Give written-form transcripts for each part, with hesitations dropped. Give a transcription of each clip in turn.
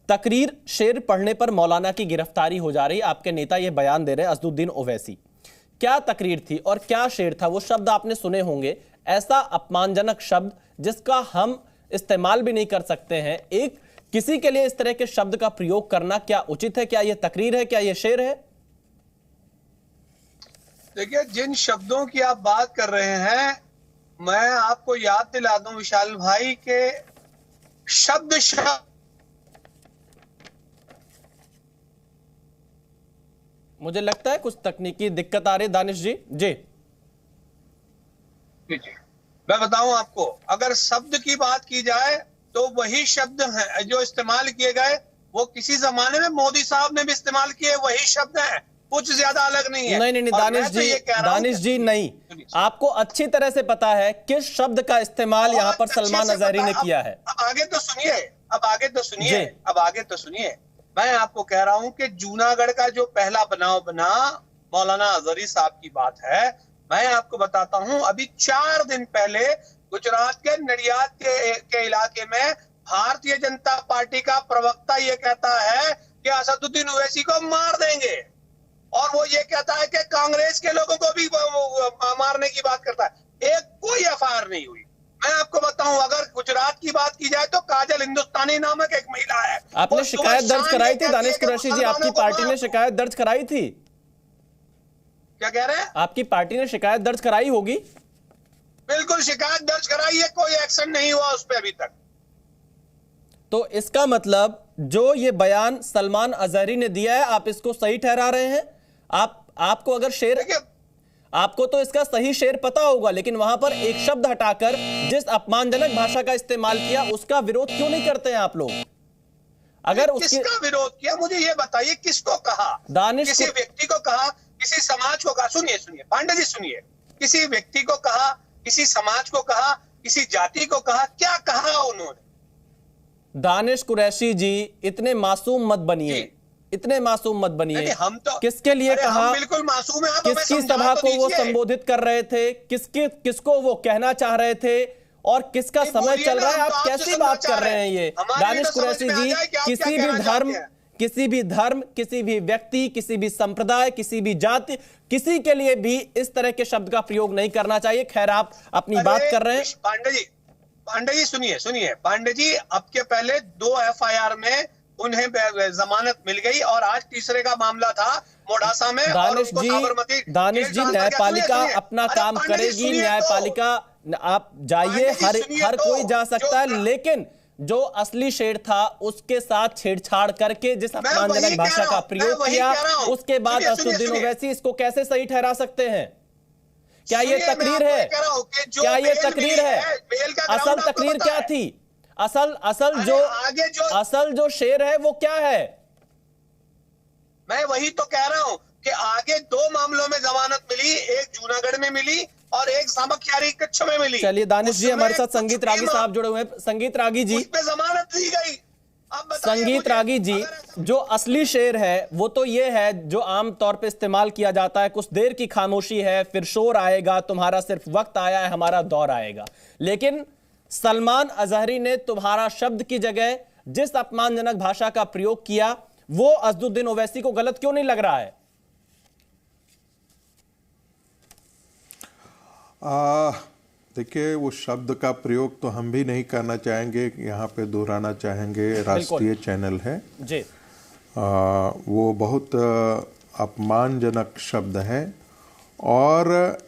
तकरीर शेर पढ़ने पर मौलाना की गिरफ्तारी हो जा रही, आपके नेता ये बयान दे रहे हैं असदुद्दीन ओवैसी। क्या तकरीर थी और क्या शेर था? वो शब्द आपने सुने होंगे, ऐसा अपमानजनक शब्द जिसका हम इस्तेमाल भी नहीं कर सकते हैं। एक किसी के लिए इस तरह के शब्द का प्रयोग करना क्या उचित है? क्या यह तकरीर है? क्या यह शेर है? देखिए, जिन शब्दों की आप बात कर रहे हैं, मैं आपको याद दिला दूं विशाल भाई के शब्द मुझे लगता है कुछ तकनीकी दिक्कत आ रही। दानिश जी जी मैं बताऊं आपको, अगर शब्द की बात की जाए तो वही शब्द हैं जो इस्तेमाल किए गए, वो किसी जमाने में मोदी साहब ने भी इस्तेमाल किए, वही शब्द हैं, कुछ ज्यादा अलग नहीं है। नहीं दानिश जी नहीं, आपको अच्छी तरह से पता है किस शब्द का इस्तेमाल यहाँ पर सलमान अजहरी ने किया है। आगे तो सुनिए, अब आगे तो सुनिए। मैं आपको कह रहा हूं कि जूनागढ़ का जो पहला बनाव बना, मौलाना अजहरी साहब की बात है। मैं आपको बताता हूं, अभी 4 दिन पहले गुजरात के नडियाद के इलाके में भारतीय जनता पार्टी का प्रवक्ता ये कहता है कि असदुद्दीन ओवैसी को मार देंगे, और वो ये कहता है कि कांग्रेस के लोगों को भी मारने की बात करता है। कोई एफआईआर नहीं हुई। मैं आपको बताऊं, अगर गुजरात की बात की जाए तो काजल हिंदुस्तानी नामक एक महिला है, आपने शिकायत दर्ज कराई थी दानिश कुरैशी जी? आपकी पार्टी ने शिकायत दर्ज कराई थी? क्या कह रहे हैं? आपकी पार्टी ने शिकायत दर्ज कराई होगी। बिल्कुल शिकायत दर्ज कराई है, कोई एक्शन नहीं हुआ उस पर अभी तक। तो इसका मतलब जो ये बयान सलमान अजहरी ने दिया है, आप इसको सही ठहरा रहे हैं? आपको अगर शेर, आपको तो इसका सही शेर पता होगा, लेकिन वहां पर एक शब्द हटाकर जिस अपमानजनक भाषा का इस्तेमाल किया उसका विरोध क्यों नहीं करते हैं आप लोग? अगर किसका विरोध किया मुझे ये बताइए, किसको कहा? दानिश किसी व्यक्ति को कहा, किसी समाज को कहा? सुनिए पांडे जी सुनिए, किसी व्यक्ति को कहा, किसी समाज को कहा, किसी जाति को कहा? क्या कहा उन्होंने? दानिश कुरैशी जी, इतने मासूम मत बनिए, इतने मासूम मत बनिए। हम तो किसके लिए कहा? बिल्कुल मासूम है। किसकी सभा को वो संबोधित कर रहे थे? किसको वो कहना चाह रहे थे? और किसका समय चल रहा है? आप कैसी बात कर रहे हैं ये? दानिश कुरैशी जी, किसी भी धर्म, किसी भी व्यक्ति, किसी भी संप्रदाय, किसी भी जाति, किसी के लिए भी इस तरह के शब्द का प्रयोग नहीं करना चाहिए। खैर, आप अपनी बात कर रहे हैं। पांडे जी सुनिए पांडे जी, अब के पहले 2 एफआईआर में उन्हें जमानत मिल गई, और आज तीसरे का मामला था मोडासा में। दानिश जी न्यायपालिका अपना काम करेगी। न्यायपालिका, आप जाइए, हर कोई जा सकता है, लेकिन जो असली शेर था उसके साथ छेड़छाड़ करके जिस अपमानजनक भाषा का प्रयोग किया, उसके बाद असदुद्दीन ओवैसी इसको कैसे सही ठहरा सकते हैं? क्या ये तकरीर है? क्या ये तकरीर है? असल तकरीर क्या थी? असल जो शेर है वो क्या है? मैं वही तो कह रहा हूं कि आगे 2 मामलों में जमानत मिली, एक जूनागढ़ में मिली और एक सामखियारी कच्छ में मिली। चलिए दानिश जी, हमारे साथ संगीत रागी साहब जुड़े हुए हैं। संगीत रागी जी, उस पे जमानत दी गई। संगीत रागी जी, जो असली शेर है वो तो ये है जो आम तौर पे इस्तेमाल किया जाता है, कुछ देर की खामोशी है, फिर शोर आएगा, तुम्हारा सिर्फ वक्त आया है, हमारा दौर आएगा। लेकिन सलमान अजहरी ने तुम्हारा शब्द की जगह जिस अपमानजनक भाषा का प्रयोग किया, वो असदुद्दीन ओवैसी को गलत क्यों नहीं लग रहा है? देखिए, वो शब्द का प्रयोग तो हम भी नहीं करना चाहेंगे, यहाँ पे दोहराना चाहेंगे, राष्ट्रीय चैनल है जी। वो बहुत अपमानजनक शब्द है, और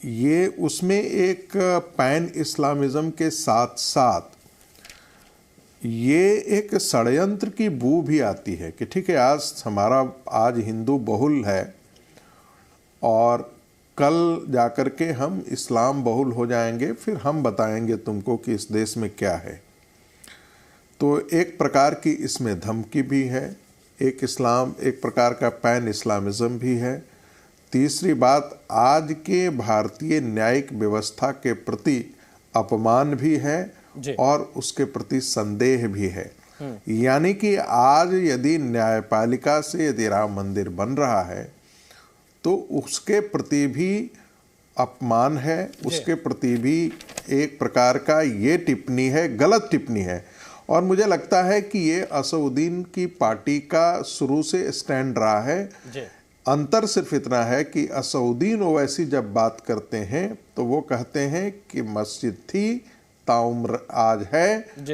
ये उसमें एक पैन इस्लामिज्म के साथ साथ ये एक षड्यंत्र की बू भी आती है कि ठीक है, आज हिंदू बहुल है और कल जाकर के हम इस्लाम बहुल हो जाएंगे, फिर हम बताएंगे तुमको कि इस देश में क्या है। तो एक प्रकार की इसमें धमकी भी है, एक प्रकार का पैन इस्लामिज्म भी है। तीसरी बात, आज के भारतीय न्यायिक व्यवस्था के प्रति अपमान भी है और उसके प्रति संदेह भी है। यानी कि आज यदि न्यायपालिका से यदि राम मंदिर बन रहा है तो उसके प्रति भी अपमान है, उसके प्रति भी एक प्रकार का ये टिप्पणी है, गलत टिप्पणी है। और मुझे लगता है कि ये असउद्दीन की पार्टी का शुरू से स्टैंड रहा है। अंतर सिर्फ इतना है कि असउद्दीन ओवैसी जब बात करते हैं तो वो कहते हैं कि मस्जिद थी, ताउम्र आज है,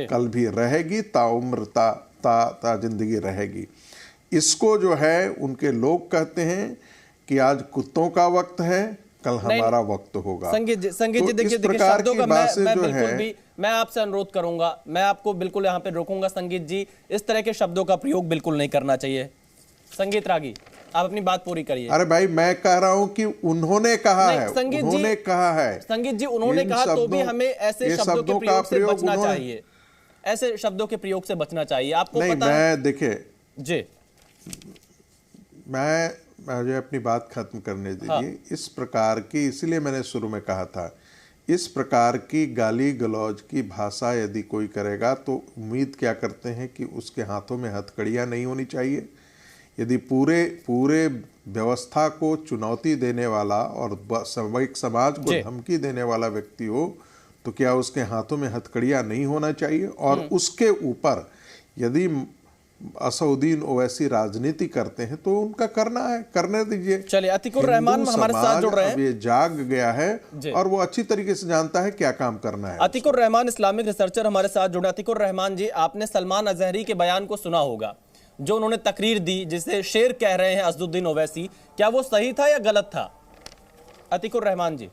कल भी रहेगी, ताउम्र ता जिंदगी रहेगी। इसको जो है उनके लोग कहते हैं कि आज कुत्तों का वक्त है, कल हमारा वक्त होगा। संगीत जी देखिए शब्दों का मैं आपसे अनुरोध करूंगा, मैं आपको बिल्कुल यहाँ पे रोकूंगा। संगीत जी, इस तरह के शब्दों का प्रयोग बिल्कुल नहीं करना चाहिए। संगीत रागी, आप अपनी बात पूरी करिए। अरे भाई, मैं कह रहा हूं कि उन्होंने कहा है, उन्होंने कहा है। संगीत जी, उन्होंने कहा तो भी हमें ऐसे शब्दों के प्रयोग से बचना चाहिए, ऐसे शब्दों के प्रयोग से बचना चाहिए। आपको पता है? मैं देखिए जी, मुझे अपनी बात खत्म करने दीजिए। इस प्रकार की, इसलिए मैंने शुरू में कहा था, इस प्रकार की गाली गलौज की भाषा यदि कोई करेगा तो उम्मीद क्या करते हैं कि उसके हाथों में हथकड़ियाँ नहीं होनी चाहिए। यदि पूरे व्यवस्था को चुनौती देने वाला और सामूहिक समाज को धमकी देने वाला व्यक्ति हो तो क्या उसके हाथों में हथकड़ियाँ नहीं होना चाहिए? और उसके ऊपर यदि असउद्दीन ओवैसी राजनीति करते हैं तो उनका करना है, करने दीजिए। चलिए, अतिकुर रहमान हमारे साथ जुड़ रहे हैं। ये जाग गया है और वो अच्छी तरीके से जानता है क्या काम करना है। अतिकुर रहमान इस्लामिक रिसर्चर हमारे साथ जुड़े। अतिकुर रहमान जी, आपने सलमान अजहरी के बयान को सुना होगा, जो उन्होंने तकरीर दी जिसे शेर कह रहे हैं असदुद्दीन ओवैसी, क्या वो सही था या गलत था? अतिकुर रहमान जी।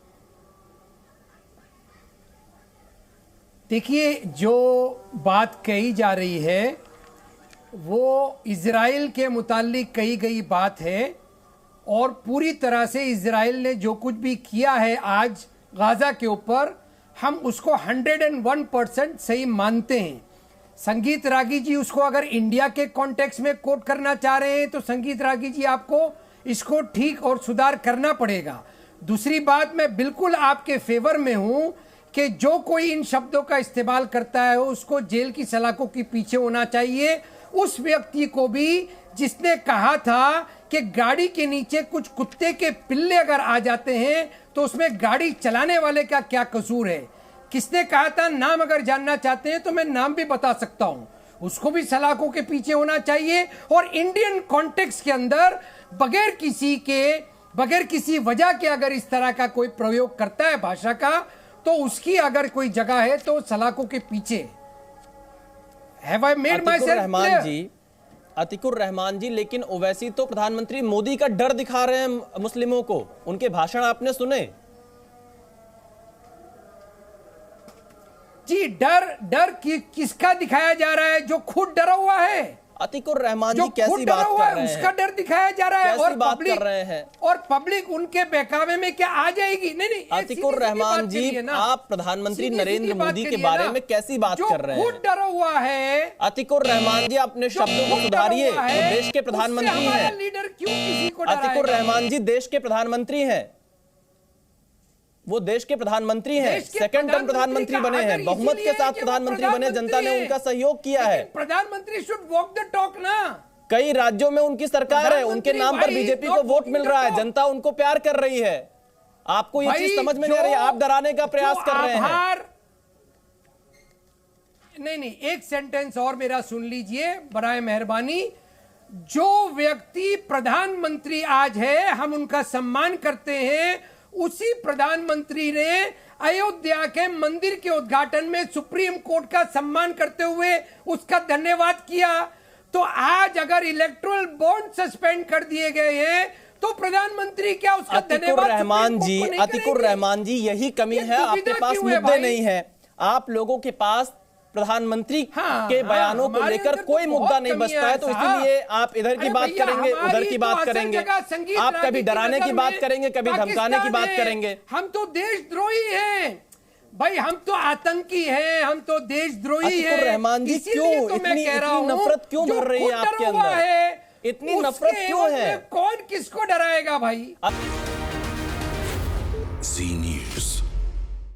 देखिए, जो बात कही जा रही है वो इजराइल के मुताल्लिक कही गई बात है और पूरी तरह से इजराइल ने जो कुछ भी किया है आज गाजा के ऊपर, हम उसको 101% सही मानते हैं। संगीत रागी जी उसको अगर इंडिया के कॉन्टेक्स्ट में कोट करना चाह रहे हैं तो संगीत रागी जी आपको इसको ठीक और सुधार करना पड़ेगा। दूसरी बात, मैं बिल्कुल आपके फेवर में हूं कि जो कोई इन शब्दों का इस्तेमाल करता है उसको जेल की सलाखों के पीछे होना चाहिए। उस व्यक्ति को भी जिसने कहा था कि गाड़ी के नीचे कुछ कुत्ते के पिल्ले अगर आ जाते हैं तो उसमें गाड़ी चलाने वाले का क्या कसूर है। किसने कहा था? नाम अगर जानना चाहते हैं तो मैं नाम भी बता सकता हूं। उसको भी सलाखों के पीछे होना चाहिए। और इंडियन कॉन्टेक्स्ट के अंदर बगैर किसी वजह के अगर इस तरह का कोई प्रयोग करता है भाषा का, तो उसकी अगर कोई जगह है तो सलाखों के पीछे। Have I made myself clear? Atikur Rahman जी, लेकिन ओवैसी तो प्रधानमंत्री मोदी का डर दिखा रहे हैं मुस्लिमों को। उनके भाषण आपने सुने? जी, डर किसका दिखाया जा रहा है? जो खुद डरा हुआ है। अतिकुर रहमान जी कैसी बात कर रहे हैं? उसका डर दिखाया जा रहा है और बात कर रहे हैं और पब्लिक उनके बहकावे में क्या आ जाएगी? नहीं। अतिकुर रहमान जी, आप प्रधानमंत्री नरेंद्र मोदी के बारे में कैसी बात कर रहे हैं? खुद डरा हुआ है। अतिकुर रहमान जी, अपने शब्दों को सुधारिए। वो देश के प्रधानमंत्री हैं। लीडर क्यों किसी को डराएगा? अतिकुर रहमान जी देश के प्रधानमंत्री हैं, वो देश के प्रधानमंत्री हैं, सेकंड टर्म प्रधानमंत्री बने हैं, बहुमत के साथ प्रधानमंत्री बने, जनता ने उनका सहयोग किया है। प्रधानमंत्री शुड वॉक द टॉक ना। कई राज्यों में उनकी सरकार है, उनके नाम पर बीजेपी को वोट मिल रहा है, जनता उनको प्यार कर रही है। आपको ये चीज समझ में नहीं आ रही, आप डराने का प्रयास कर रहे हैं। नहीं, एक सेंटेंस और मेरा सुन लीजिए बराए मेहरबानी। जो व्यक्ति प्रधानमंत्री आज है, हम उनका सम्मान करते हैं। उसी प्रधानमंत्री ने अयोध्या के मंदिर के उद्घाटन में सुप्रीम कोर्ट का सम्मान करते हुए उसका धन्यवाद किया। तो आज अगर इलेक्टोरल बॉन्ड सस्पेंड कर दिए गए हैं तो प्रधानमंत्री क्या उसका धन्यवाद? अतिकुर रहमान जी, यही कमी है, आपके पास मुद्दे नहीं है। आप लोगों के पास प्रधानमंत्री के बयानों को लेकर कोई मुद्दा नहीं बचता है, तो इसलिए आप इधर की बात करेंगे, उधर की बात करेंगे। आप कभी डराने की बात करेंगे, कभी धमकाने की बात करेंगे। हम तो देशद्रोही हैं भाई, हम तो आतंकी हैं, हम तो देशद्रोही हैं। रहमान जी, क्यों इतनी नफरत क्यों भर रही है आपके अंदर? इतनी नफरत क्यों है? कौन किसको डराएगा भाई?